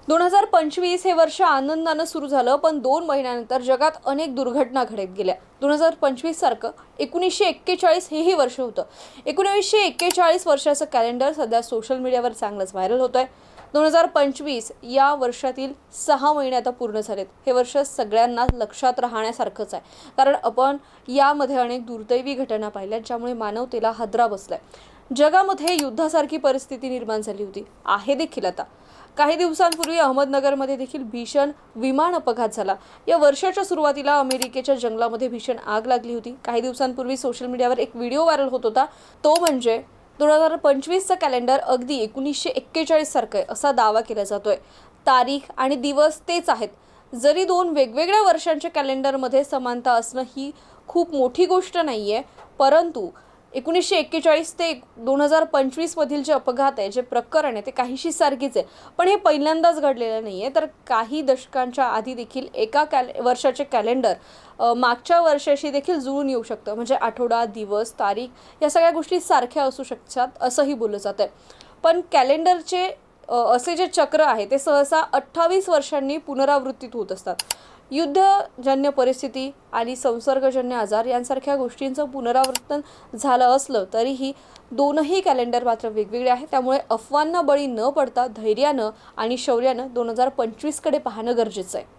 2025 हे वर्ष आनंदानं सुरू झालं, पण 2 महिन्यानंतर जगात अनेक दुर्घटना घडत गेल्या. 2025 सारखं 1941 हेही वर्ष होतं. 1941 वर्षाचं कॅलेंडर सध्या सोशल मीडियावर चांगलंच व्हायरल होतंय. 2025 या वर्षातील 6 महिने आता पूर्ण झालेत. हे वर्ष सगळ्यांना लक्षात राहण्यासारखंच आहे, कारण आपण यामध्ये अनेक दुर्दैवी घटना पाहिल्यात, ज्यामुळे मानवतेला हादरा बसलाय. जगामध्ये युद्धासारखी परिस्थिती निर्माण झाली होती, आहे देखील आता. काही दिवसांपूर्वी अहमदनगरमध्ये देखील भीषण विमान अपघात झाला. या वर्षाच्या सुरुवातीला अमेरिकेच्या जंगलामध्ये भीषण आग लागली होती. काही दिवसांपूर्वी सोशल मीडियावर एक व्हिडिओ व्हायरल होत होता. तो म्हणजे 2025चं कॅलेंडर अगदी 1941 सारखं आहे असा दावा केला जातोय. तारीख आणि दिवस तेच आहेत. जरी 2 वेगवेगळ्या वर्षांच्या कॅलेंडरमध्ये समानता असणं ही खूप मोठी गोष्ट नाहीये, परंतु 1941 ते 2025 मधील जे अपघात आहे, जे प्रकरण आहे, ते काहीशी सारखीच आहे. पण हे पहिल्यांदाच घडलेलं नाही आहे, तर काही दशकांच्या आधी देखील एका वर्षाचे कॅलेंडर मागच्या वर्षाशी देखील जुळून येऊ शकतं. म्हणजे आठवडा, दिवस, तारीख या सगळ्या गोष्टी सारख्या असू शकतात असंही बोललं जातं. पण कॅलेंडरचे असे जे चक्र आहे ते सहसा 28 वर्षांनी पुनरावृत्तीत होत असतात. युद्धजन्य परिस्थिती आणि संसर्गजन्य आजार यांसारख्या गोष्टींचं पुनरावर्तन झालं असलं तरीही दोनही कॅलेंडर मात्र वेगवेगळे आहेत. त्यामुळे अफवांना बळी न पडता धैर्यानं आणि शौर्यानं 2025 कडे पाहणं गरजेचं आहे.